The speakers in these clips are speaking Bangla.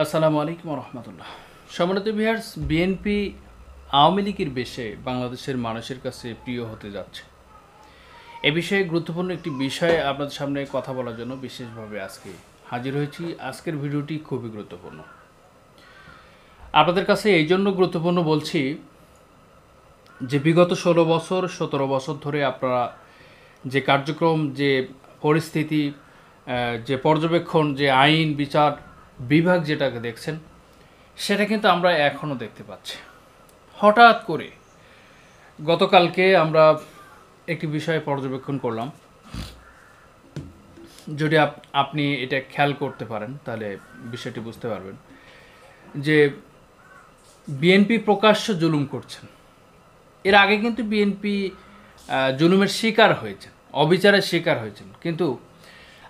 আসসালামু আলাইকুম রহমতুল্লাহ। সম্মানিত ভিউয়ার্স, বিএনপি আওয়ামী লীগের বেশে বাংলাদেশের মানুষের কাছে প্রিয় হতে যাচ্ছে। এ বিষয়ে গুরুত্বপূর্ণ একটি বিষয়ে আপনাদের সামনে কথা বলার জন্য বিশেষভাবে আজকে হাজির হয়েছি। আজকের ভিডিওটি খুবই গুরুত্বপূর্ণ। আপনাদের কাছে এই জন্য গুরুত্বপূর্ণ বলছি যে বিগত 17 বছর ধরে আপনারা যে কার্যক্রম, যে পরিস্থিতি, যে পর্যবেক্ষণ, যে আইন বিচার বিভাগ যেটাকে দেখছেন, সেটা কিন্তু আমরা এখনও দেখতে পাচ্ছি। হঠাৎ করে গতকালকে আমরা একটি বিষয়ে পর্যবেক্ষণ করলাম। যদি আপনি এটা খেয়াল করতে পারেন তাহলে বিষয়টি বুঝতে পারবেন যে বিএনপি প্রকাশ্য জুলুম করছেন। এর আগে কিন্তু বিএনপি জুলুমের শিকার হয়েছেন, অবিচারের শিকার হয়েছেন। কিন্তু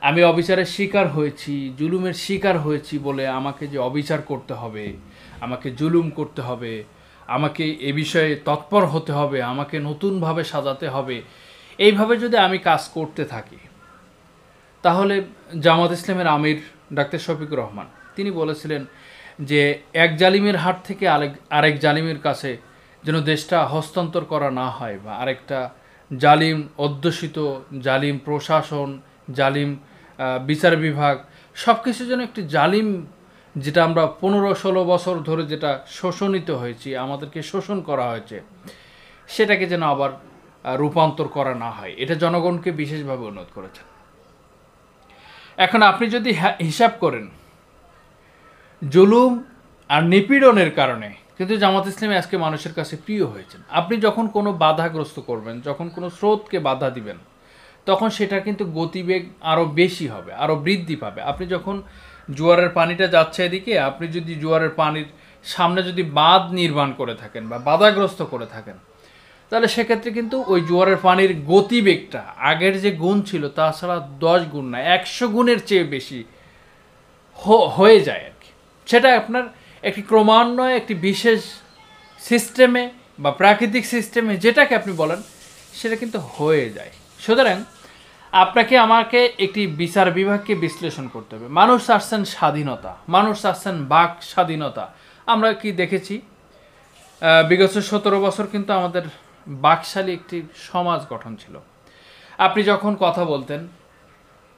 আমি অবিচারের শিকার হয়েছি, জুলুমের শিকার হয়েছি বলে আমাকে যে অবিচার করতে হবে, আমাকে জুলুম করতে হবে, আমাকে এ বিষয়ে তৎপর হতে হবে, আমাকে নতুনভাবে সাজাতে হবে, এইভাবে যদি আমি কাজ করতে থাকি, তাহলে জামাত ইসলামের আমির ডাক্তার শফিকুর রহমান তিনি বলেছিলেন যে এক জালিমের হাত থেকে আরেক জালিমের কাছে যেন দেশটা হস্তান্তর করা না হয়, বা আরেকটা জালিম অধ্যুষিত জালিম প্রশাসন, জালিম বিচার বিভাগ, সব কিছু যেন একটি জালিম, যেটা আমরা 15-16 বছর ধরে যেটা শোষণিত হয়েছি, আমাদেরকে শোষণ করা হয়েছে, সেটাকে যেন আবার রূপান্তর করা না হয়। এটা জনগণকে বিশেষভাবে অনুরোধ করেছেন। এখন আপনি যদি হিসাব করেন জুলুম আর নিপীড়নের কারণে কিন্তু জামাত ইসলামী আজকে মানুষের কাছে প্রিয় হয়েছেন। আপনি যখন কোনো বাধাগ্রস্ত করবেন, যখন কোনো স্রোতকে বাধা দিবেন, তখন সেটা কিন্তু গতিবেগ আরও বেশি হবে, আরও বৃদ্ধি পাবে। আপনি যখন জোয়ারের পানিটা যাচ্ছে এদিকে, আপনি যদি জোয়ারের পানির সামনে যদি বাঁধ নির্মাণ করে থাকেন বা বাধাগ্রস্ত করে থাকেন, তাহলে সেক্ষেত্রে কিন্তু ওই জোয়ারের পানির গতিবেগটা আগের যে গুণ ছিল তাছাড়া 10 গুণ না, 100 গুণের চেয়ে বেশি হয়ে যায় আর কি। সেটা আপনার একটি ক্রমান্বয়ে একটি বিশেষ সিস্টেমে বা প্রাকৃতিক সিস্টেমে, যেটাকে আপনি বলেন, সেটা কিন্তু হয়ে যায়। সুতরাং আপনাকে আমাকে একটি বিচার বিভাগকে বিশ্লেষণ করতে হবে। মানুষ চাচ্ছেন স্বাধীনতা, মানুষ চাচ্ছেন বাক স্বাধীনতা। আমরা কি দেখেছি বিগত 17 বছর কিন্তু আমাদের বাকশালী একটি সমাজ গঠন ছিল। আপনি যখন কথা বলতেন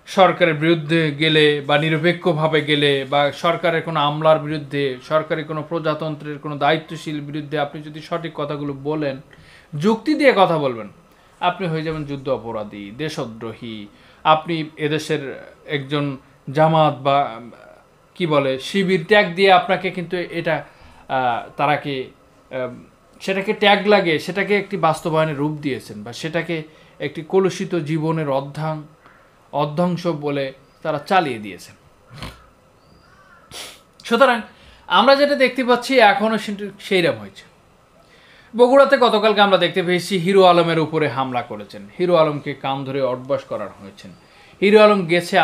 সরকারের বিরুদ্ধে গেলে বা নিরপেক্ষভাবে গেলে, বা সরকারের কোনো আমলার বিরুদ্ধে, সরকারি কোনো প্রজাতন্ত্রের কোনো দায়িত্বশীল বিরুদ্ধে আপনি যদি সঠিক কথাগুলো বলেন, যুক্তি দিয়ে কথা বলবেন, আপনি হয়ে যাবেন যুদ্ধ অপরাধী, দেশদ্রোহী, আপনি এদেশের একজন জামাত বা কি বলে শিবির ট্যাগ দিয়ে আপনাকে কিন্তু এটা তারাকে সেটাকে ট্যাগ লাগিয়ে সেটাকে একটি বাস্তবায়নের রূপ দিয়েছেন, বা সেটাকে একটি কলুষিত জীবনের অধ্বংস বলে তারা চালিয়ে দিয়েছেন। সুতরাং আমরা যেটা দেখতে পাচ্ছি এখনও সেইরকম হয়েছে। বগুড়াতে গতকালকে আমরা দেখতে পেয়েছি হিরো আলমের উপরে হামলা করেছেন, হিরো আলমকে কান ধরে অটবাস করার হয়েছেন। হিরো আলম গেছে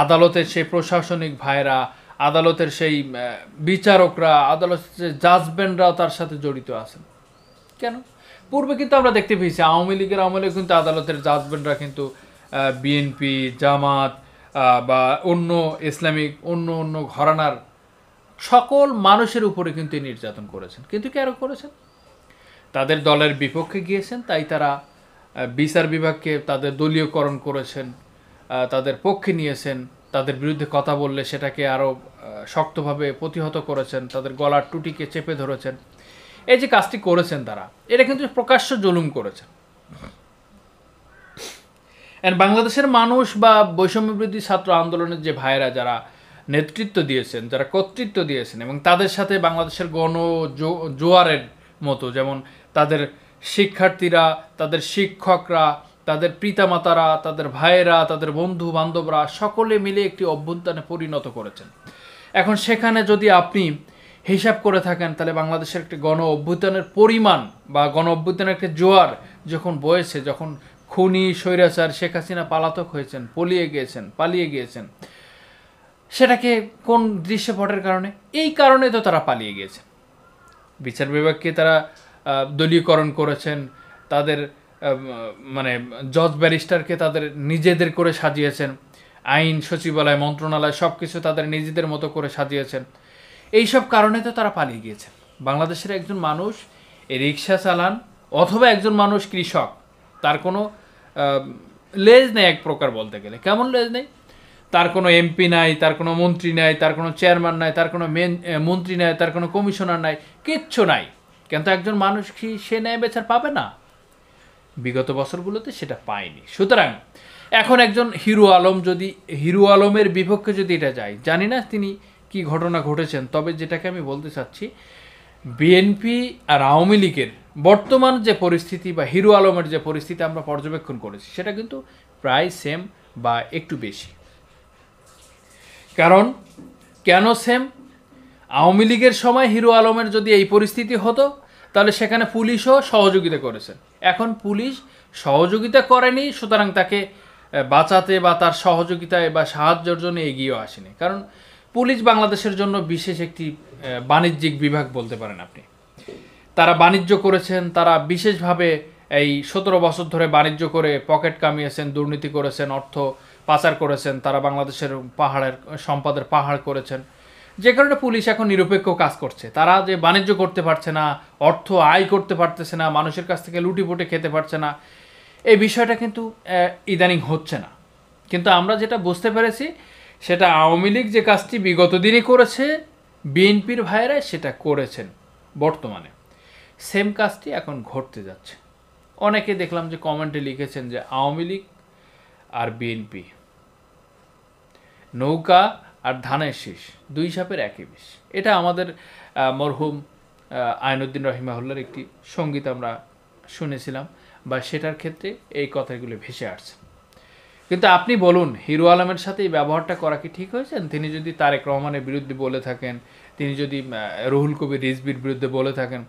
আদালতের সেই প্রশাসনিক ভাইরা, আদালতের সেই বিচারকরা, আদালতের জাজমেন্টরাও তার সাথে জড়িত আছেন। কেন? পূর্বে কিন্তু আমরা দেখতে পেয়েছি আওয়ামী লীগের আমলে কিন্তু আদালতের জাজমেন্টরা কিন্তু বিএনপি, জামাত বা অন্য ইসলামিক অন্য ঘরানার সকল মানুষের উপরে কিন্তু নির্যাতন করেছেন। কিন্তু কেন করেছেন? তাদের দলের বিপক্ষে গিয়েছেন, তাই তারা বিচার বিভাগকে তাদের দলীয়করণ করেছেন, তাদের পক্ষে নিয়েছেন, তাদের বিরুদ্ধে কথা বললে সেটাকে আরও শক্তভাবে প্রতিহত করেছেন, তাদের গলার টুটিকে চেপে ধরেছেন। এই যে কাজটি করেছেন তারা, এটা কিন্তু প্রকাশ্য জুলুম করেছেন। বাংলাদেশের মানুষ বা বৈষম্যবিরোধী ছাত্র আন্দোলনের যে ভাইরা যারা নেতৃত্ব দিয়েছেন, যারা কর্তৃত্ব দিয়েছেন, এবং তাদের সাথে বাংলাদেশের জোয়ারের মতো, যেমন তাদের শিক্ষার্থীরা, তাদের শিক্ষকরা, তাদের পিতামাতারা, তাদের ভাইয়েরা, তাদের বন্ধু বান্ধবরা সকলে মিলে একটি অভ্যুত্থানে পরিণত করেছেন। এখন সেখানে যদি আপনি হিসাব করে থাকেন, তাহলে বাংলাদেশের একটি গণ অভ্যুত্থানের পরিমাণ বা গণ অভ্যুত্থানের একটি জোয়ার যখন বয়েছে, যখন খুনি স্বৈরাচার শেখ হাসিনা পালাতক হয়েছেন, পালিয়ে গিয়েছেন, সেটাকে কোন দৃশ্যপটের কারণে? এই কারণে তো তারা পালিয়ে গিয়েছেন। বিচার বিভাগকে তারা দলীয়করণ করেছেন, তাদের মানে জজ ব্যারিস্টারকে তাদের নিজেদের করে সাজিয়েছেন। আইন সচিবালয় মন্ত্রণালয় সব কিছু তাদের নিজেদের মতো করে সাজিয়েছেন। এইসব কারণে তো তারা পালিয়ে গিয়েছেন। বাংলাদেশের একজন মানুষ রিক্সা চালান অথবা একজন মানুষ কৃষক, তার কোনো লেজ নেই এক প্রকার বলতে গেলে। কেমন লেজ নেই? তার কোনো এমপি নাই, তার কোনো মন্ত্রী নাই, তার কোনো চেয়ারম্যান নাই, তার কোনো মন্ত্রী নাই, তার কোনো কমিশনার নাই, কিচ্ছু নাই। কিন্তু একজন মানুষ কি সে ন্যায় বিচার পাবে না? বিগত বছরগুলোতে সেটা পায়নি। সুতরাং এখন একজন হিরো আলম যদি হিরো আলমের বিপক্ষে যদি এটা যায়, জানি না তিনি কি ঘটনা ঘটেছেন, তবে যেটাকে আমি বলতে চাচ্ছি, বিএনপি আর আওয়ামী লীগের বর্তমান যে পরিস্থিতি বা হিরো আলমের যে পরিস্থিতি আমরা পর্যবেক্ষণ করেছি, সেটা কিন্তু প্রায় সেম বা একটু বেশি। কারণ কেন সেম? আওয়ামী লীগের সময় হিরো আলমের যদি এই পরিস্থিতি হতো, তাহলে সেখানে পুলিশও সহযোগিতা করেছেন। এখন পুলিশ সহযোগিতা করেনি, সুতরাং তাকে বাঁচাতে বা তার সহযোগিতায় বা সাহায্যের জন্য এগিয়েও আসেনি। কারণ পুলিশ বাংলাদেশের জন্য বিশেষ একটি বাণিজ্যিক বিভাগ বলতে পারেন আপনি। তারা বাণিজ্য করেছেন, তারা বিশেষভাবে এই 17 বছর ধরে বাণিজ্য করে পকেট কামিয়েছেন, দুর্নীতি করেছেন, অর্থ পাচার করেছেন, তারা বাংলাদেশের পাহাড়ের সম্পদের পাহাড় করেছেন, যে কারণে পুলিশ এখন নিরপেক্ষ কাজ করছে। তারা যে বাণিজ্য করতে পারছে না, অর্থ আয় করতে পারতেছে না, মানুষের কাছ থেকে লুটিপুটে খেতে পারছে না, এই বিষয়টা কিন্তু ইদানিং হচ্ছে না। কিন্তু আমরা যেটা বুঝতে পেরেছি, সেটা আওয়ামী লীগ যে কাজটি বিগত দিনই করেছে, বিএনপির ভাইয়েরা সেটা করেছেন বর্তমানে। সেম কাজটি এখন ঘটতে যাচ্ছে। অনেকে দেখলাম যে কমেন্টে লিখেছেন যে আওয়ামী লীগ আর বিএনপি নৌকা আর ধানের শীষ, দুই সাপের একই বিষ। এটা আমাদের মরহুম আইনুদ্দিন রহিমাহুল্লার একটি সঙ্গীত আমরা শুনেছিলাম, বা সেটার ক্ষেত্রে এই কথাগুলো ভেসে আসছে। কিন্তু আপনি বলুন, হিরো আলমের সাথে এই ব্যবহারটা করা কি ঠিক হয়েছেন? তিনি যদি তারেক রহমানের বিরুদ্ধে বলে থাকেন, তিনি যদি রুহুল কবির রিজভির বিরুদ্ধে বলে থাকেন,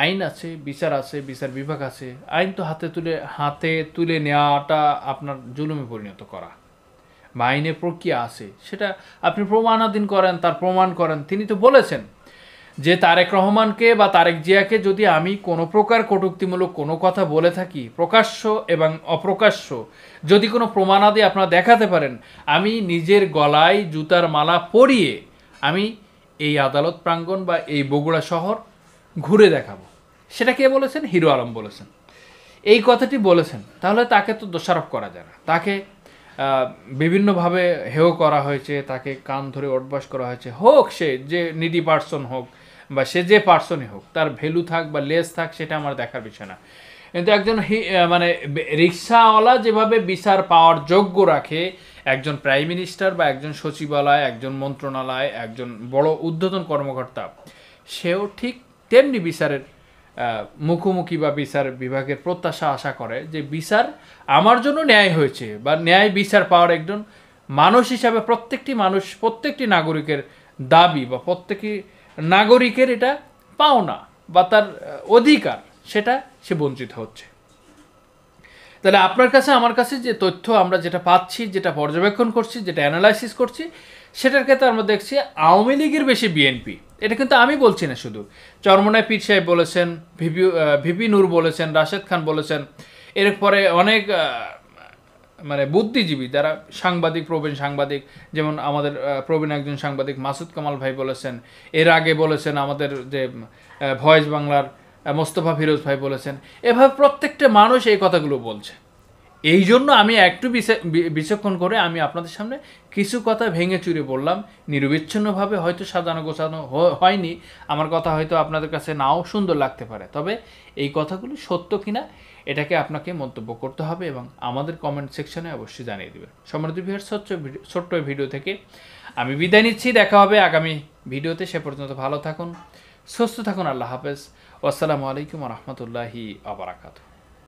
আইন আছে, বিচার আছে, বিচার বিভাগ আছে। আইন তো হাতে তুলে নেওয়াটা আপনার জুলুমে পরিণত করা, বা আইনের প্রক্রিয়া আছে, সেটা আপনি প্রমাণাধীন করেন, তার প্রমাণ করেন। তিনি তো বলেছেন যে তারেক রহমানকে বা তারেক জিয়াকে যদি আমি কোনো প্রকার কটূক্তিমূলক কোনো কথা বলে থাকি, প্রকাশ্য এবং অপ্রকাশ্য, যদি কোনো প্রমাণাদি আপনারা দেখাতে পারেন, আমি নিজের গলায় জুতার মালা পরিয়ে আমি এই আদালত প্রাঙ্গণ বা এই বগুড়া শহর ঘুরে দেখাবো। সেটা কে বলেছেন? হিরো আলম বলেছেন। এই কথাটি বলেছেন, তাহলে তাকে তো দোষারোপ করা যায় না। তাকে বিভিন্নভাবে হেয় করা হয়েছে, তাকে কান ধরে অভ্যাস করা হয়েছে। হোক সে যে নিডি পার্সন হোক বা সে যে পার্সনই হোক, তার ভ্যালু থাক বা লেস থাক, সেটা আমার দেখার বিষয় না। কিন্তু একজন মানে রিক্সাওয়ালা যেভাবে বিচার পাওয়ার যোগ্য রাখে একজন প্রাইম মিনিস্টার বা একজন সচিবালয়, একজন মন্ত্রণালয়, একজন বড় ঊর্ধ্বতন কর্মকর্তা, সেও ঠিক তেমনি বিচারের মুখোমুখি বা বিচার বিভাগের প্রত্যাশা আশা করে যে বিচার আমার জন্য ন্যায় হয়েছে, বা ন্যায় বিচার পাওয়ার একজন মানুষ হিসাবে প্রত্যেকটি নাগরিকের দাবি, বা প্রত্যেকটি নাগরিকের এটা পাওনা বা তার অধিকার, সেটা সে বঞ্চিত হচ্ছে। তাহলে আপনার কাছে আমার কাছে যে তথ্য আমরা যেটা পাচ্ছি, যেটা পর্যবেক্ষণ করছি, যেটা অ্যানালাইসিস করছি, সেটার ক্ষেত্রে আমরা দেখছি আওয়ামী লীগের বেশি বিএনপি। এটা কিন্তু আমি বলছি না, শুধু চরমনায় পীর সাহেব বলেছেন, ভিপি নূর বলেছেন, রাশেদ খান বলেছেন, এরপরে অনেক মানে বুদ্ধিজীবী যারা সাংবাদিক, প্রবীণ সাংবাদিক, যেমন আমাদের প্রবীণ একজন সাংবাদিক মাসুদ কামাল ভাই বলেছেন, এর আগে বলেছেন আমাদের যে ভয়েস বাংলার মোস্তফা ফিরোজ ভাই বলেছেন। এভাবে প্রত্যেকটা মানুষ এই কথাগুলো বলছে। এই জন্য আমি একটু বিচক্ষণ করে আমি আপনাদের সামনে কিছু কথা ভেঙে চুরে বললাম, নিরবিচ্ছিন্নভাবে। হয়তো সাজানো গোছানো হয়নি, আমার কথা হয়তো আপনাদের কাছে নাও সুন্দর লাগতে পারে, তবে এই কথাগুলো সত্য কিনা এটাকে আপনাকে মন্তব্য করতে হবে এবং আমাদের কমেন্ট সেকশনে অবশ্যই জানিয়ে দেবেন। সম্মানিত ভিউয়ার্স, ছোট্ট ভিডিও থেকে আমি বিদায় নিচ্ছি। দেখা হবে আগামী ভিডিওতে। সে পর্যন্ত ভালো থাকুন, সুস্থ থাকুন। আল্লাহ হাফেজ। আসসালামু আলাইকুম ওয়া রাহমাতুল্লাহি ওয়া বারাকাতুহু।